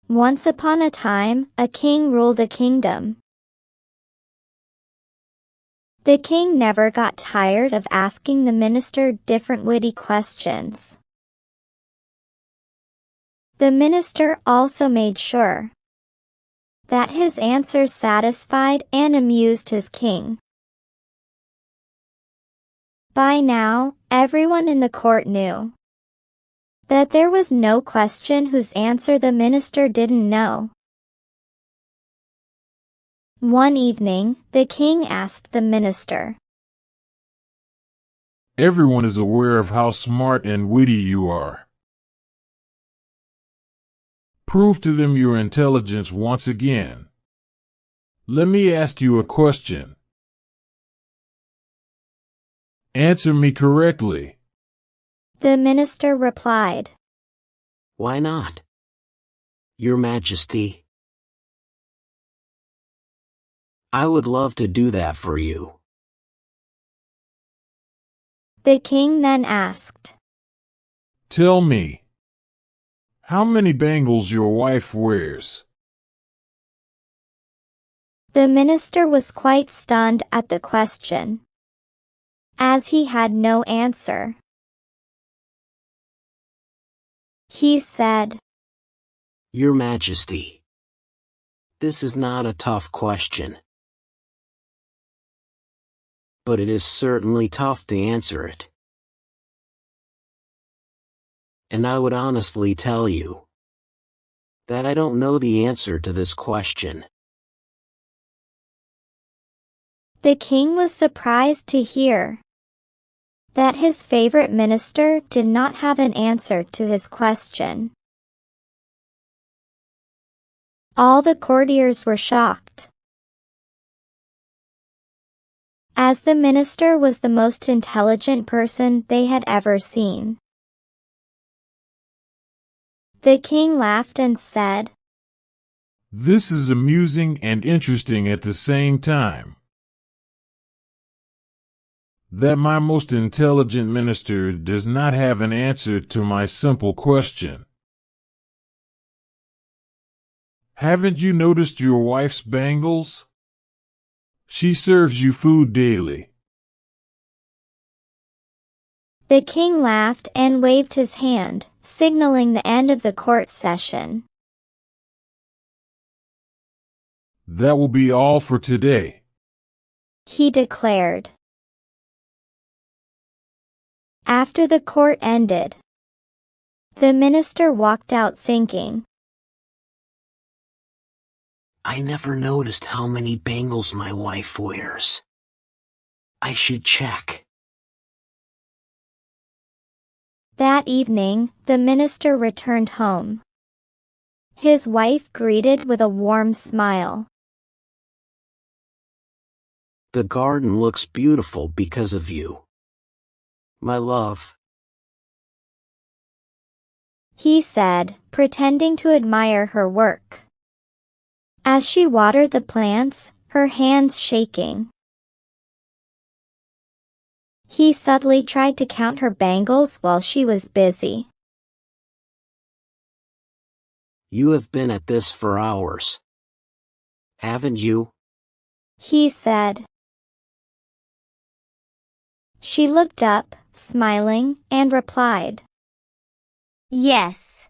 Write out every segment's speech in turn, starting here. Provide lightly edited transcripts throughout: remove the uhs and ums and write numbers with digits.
Once upon a time, a king ruled a kingdom. The king never got tired of asking the minister different witty questions. The minister also made sure that his answers satisfied and amused his king. By now, everyone in the court knew that there was no question whose answer the minister didn't know. One evening, the king asked the minister, "Everyone is aware of how smart and witty you are. Prove to them your intelligence once again. Let me ask you a question. Answer me correctly." The minister replied, "Why not, Your Majesty? I would love to do that for you." The king then asked, "Tell me, how many bangles your wife wears?" The minister was quite stunned at the question, as he had no answer. He said, "Your Majesty, this is not a tough question, but it is certainly tough to answer it. And I would honestly tell you that I don't know the answer to this question." The king was surprised to hear that his favorite minister did not have an answer to his question. All the courtiers were shocked, as the minister was the most intelligent person they had ever seen. The king laughed and said, "This is amusing and interesting at the same time. That my most intelligent minister does not have an answer to my simple question. Haven't you noticed your wife's bangles? She serves you food daily." The king laughed and waved his hand, signaling the end of the court session. "That will be all for today," he declared. After the court ended, the minister walked out thinking, "I never noticed how many bangles my wife wears. I should check." That evening, the minister returned home. His wife greeted with a warm smile. "The garden looks beautiful because of you, my love," he said, pretending to admire her work. As she watered the plants, her hands shaking, he subtly tried to count her bangles while she was busy. "You have been at this for hours, haven't you?" he said. She looked up, smiling, and replied, "Yes.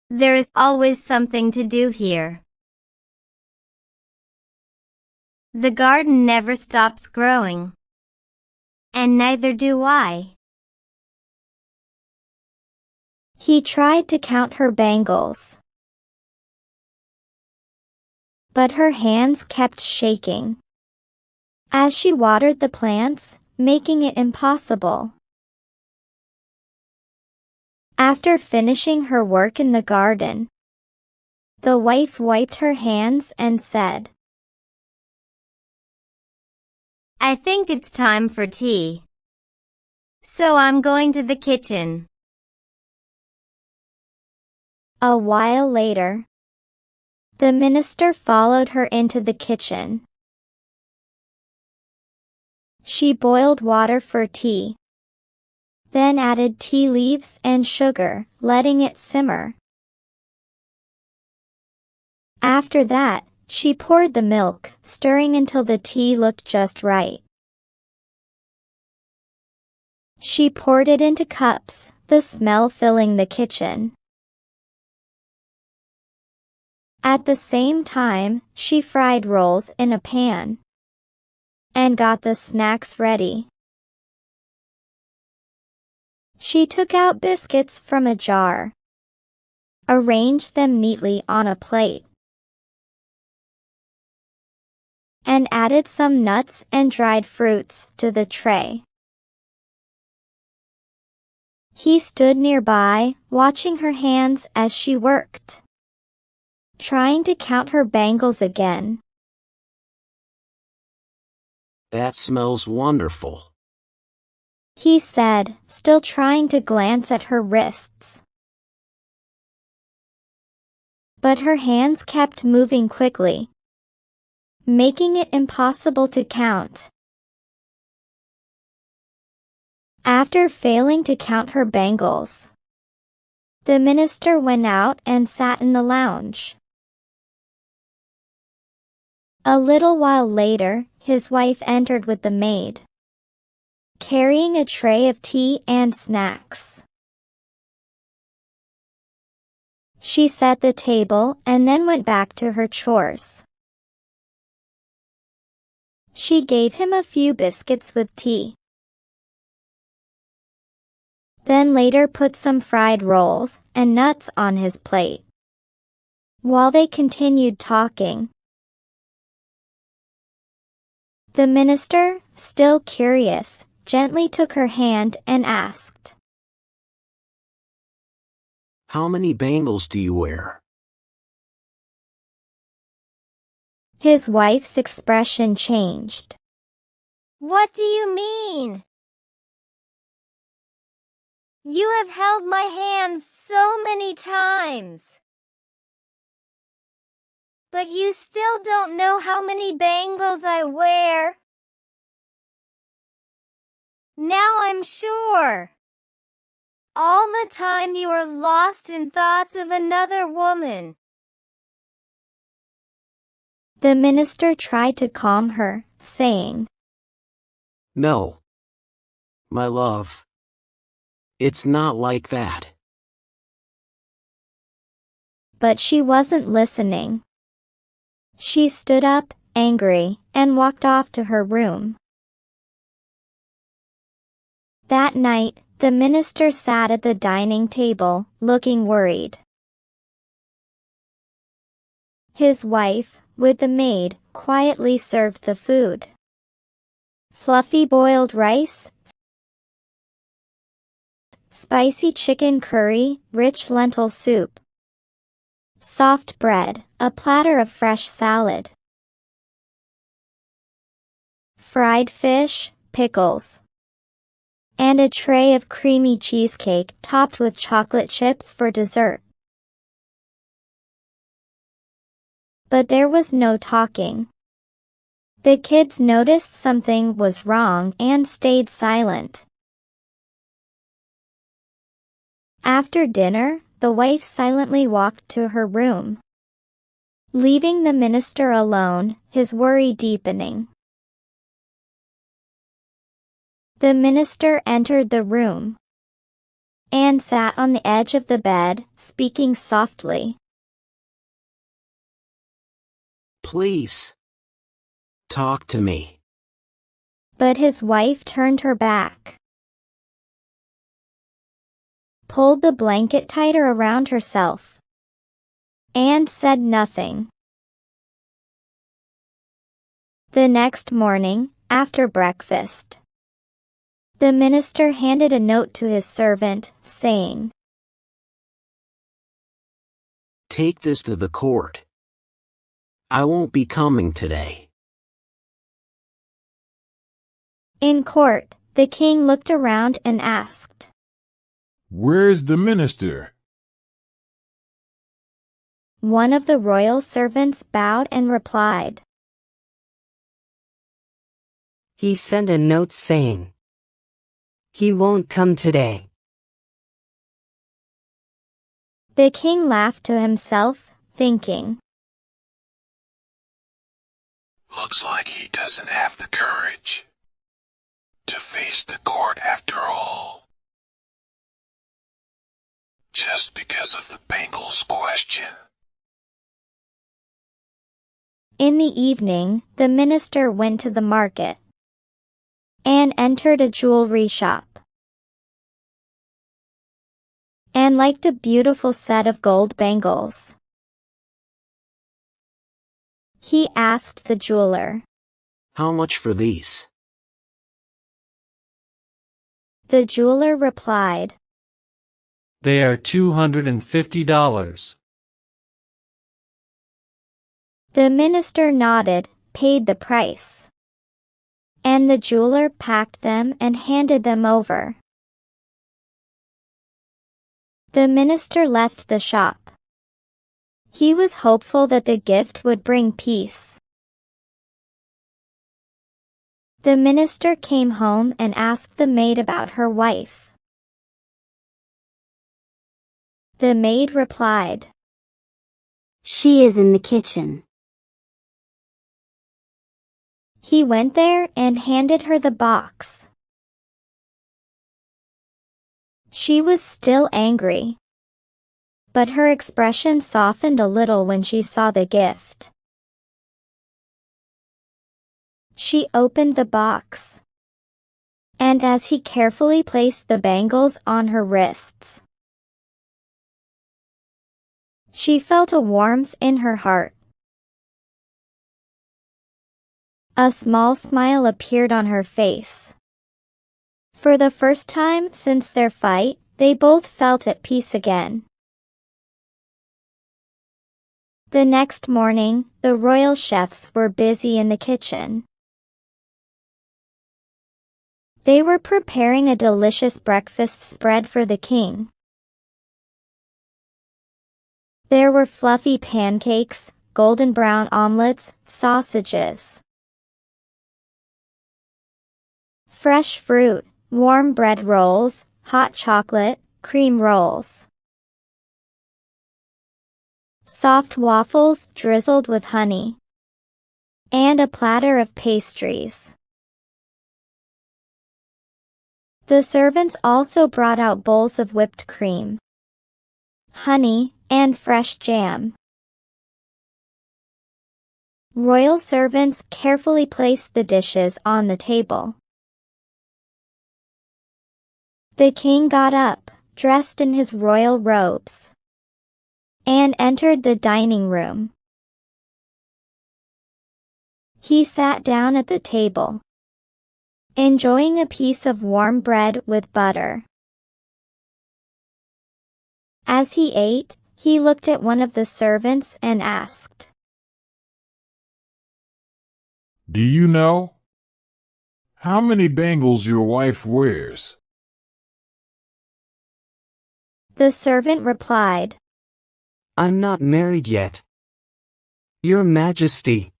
There is always something to do here. The garden never stops growing, and neither do I." He tried to count her bangles, but her hands kept shaking as she watered the plants, making it impossible. After finishing her work in the garden, the wife wiped her hands and said, "I think it's time for tea, so I'm going to the kitchen." A while later, the minister followed her into the kitchen. She boiled water for tea, then added tea leaves and sugar, letting it simmer. After that, she poured the milk, stirring until the tea looked just right. She poured it into cups, the smell filling the kitchen. At the same time, she fried rolls in a pan and got the snacks ready. She took out biscuits from a jar, arranged them neatly on a plate, and added some nuts and dried fruits to the tray. He stood nearby, watching her hands as she worked, trying to count her bangles again. That smells wonderful, he said, still trying to glance at her wrists. But her hands kept moving quickly, making it impossible to count. After failing to count her bangles, the minister went out and sat in the lounge. A little while later, his wife entered with the maid, carrying a tray of tea and snacks. She set the table and then went back to her chores. She gave him a few biscuits with tea, then later put some fried rolls and nuts on his plate, while they continued talking. The minister, still curious, gently took her hand and asked, "How many bangles do you wear?" His wife's expression changed. "What do you mean? You have held my hands so many times, but you still don't know how many bangles I wear. Now I'm sure. All the time you are lost in thoughts of another woman." The minister tried to calm her, saying, "No, my love. It's not like that." But she wasn't listening. She stood up, angry, and walked off to her room. That night, the minister sat at the dining table, looking worried. His wife, with the maid, quietly served the food. Fluffy boiled rice, spicy chicken curry, rich lentil soup, soft bread, a platter of fresh salad, fried fish, pickles, and a tray of creamy cheesecake topped with chocolate chips for dessert. But there was no talking. The kids noticed something was wrong and stayed silent. After dinner, the wife silently walked to her room, leaving the minister alone, his worry deepening. The minister entered the room and sat on the edge of the bed, speaking softly. "Please, talk to me." But his wife turned her back, pulled the blanket tighter around herself, and said nothing. The next morning, after breakfast, the minister handed a note to his servant, saying, "Take this to the court. I won't be coming today." In court, the king looked around and asked, Where's the minister? One of the royal servants bowed and replied, He sent a note saying he won't come today. The king laughed to himself, thinking, Looks like he doesn't have the courage to face the court after all. Just because of the bangles question. In the evening, the minister went to the market and entered a jewelry shop and liked a beautiful set of gold bangles. He asked the jeweler, How much for these? The jeweler replied, They are $250. The minister nodded, paid the price, and the jeweler packed them and handed them over. The minister left the shop. He was hopeful that the gift would bring peace. The minister came home and asked the maid about her wife. The maid replied, She is in the kitchen. He went there and handed her the box. She was still angry, but her expression softened a little when she saw the gift. She opened the box, and as he carefully placed the bangles on her wrists, she felt a warmth in her heart. A small smile appeared on her face. For the first time since their fight, they both felt at peace again. The next morning, the royal chefs were busy in the kitchen. They were preparing a delicious breakfast spread for the king. There were fluffy pancakes, golden brown omelets, sausages, fresh fruit, warm bread rolls, hot chocolate, cream rolls, soft waffles drizzled with honey, and a platter of pastries. The servants also brought out bowls of whipped cream, honey, and fresh jam. Royal servants carefully placed the dishes on the table. The king got up, dressed in his royal robes, and entered the dining room. He sat down at the table, enjoying a piece of warm bread with butter. As he ate, he looked at one of the servants and asked, Do you know how many bangles your wife wears? The servant replied, I'm not married yet. Your Majesty.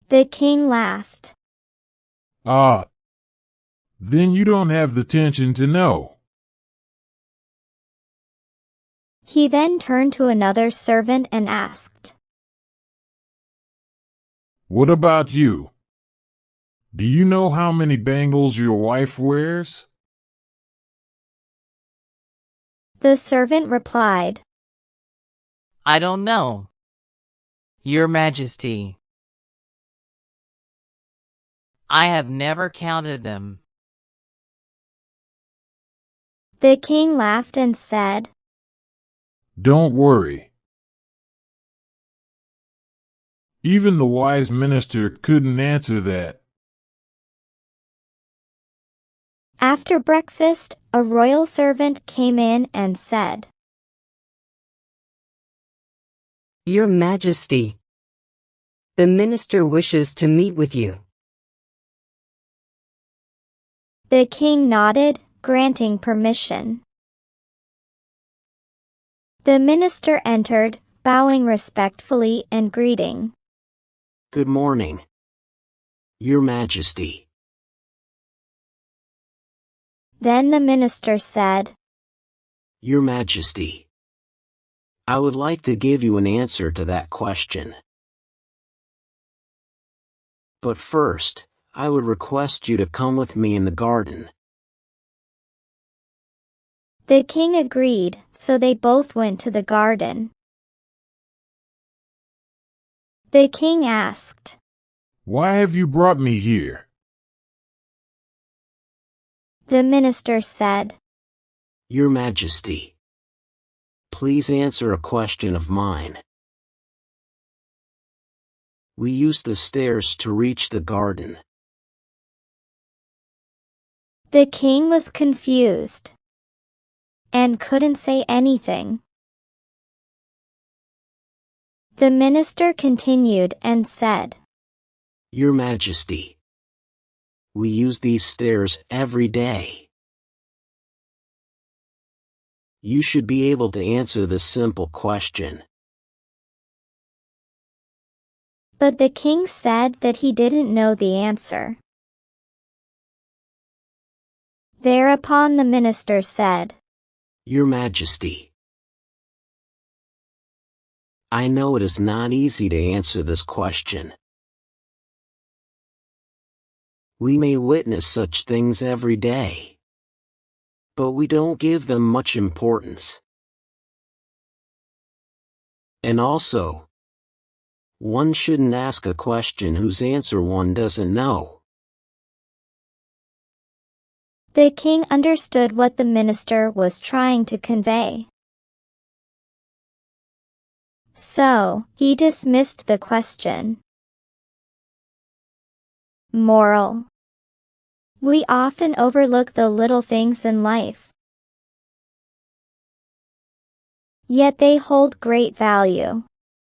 The king laughed. Ah, then you don't have the tension to know. He then turned to another servant and asked, What about you? Do you know how many bangles your wife wears? The servant replied, I don't know, Your Majesty. I have never counted them. The king laughed and said, Don't worry. Even the wise minister couldn't answer that. After breakfast, a royal servant came in and said, Your Majesty. The minister wishes to meet with you. The king nodded, granting permission. The minister entered, bowing respectfully and greeting. Good morning, Your Majesty. Then the minister said, Your Majesty, I would like to give you an answer to that question. But first, I would request you to come with me in the garden. The king agreed, so they both went to the garden. The king asked, Why have you brought me here? The minister said, Your Majesty, please answer a question of mine. We use the stairs to reach the garden. The king was confused and couldn't say anything. The minister continued and said, Your Majesty, we use these stairs every day. You should be able to answer this simple question. But the king said that he didn't know the answer. Thereupon the minister said, Your Majesty, I know it is not easy to answer this question. We may witness such things every day, but we don't give them much importance. And also, one shouldn't ask a question whose answer one doesn't know. The king understood what the minister was trying to convey. So, he dismissed the question. Moral: we often overlook the little things in life, yet they hold great value.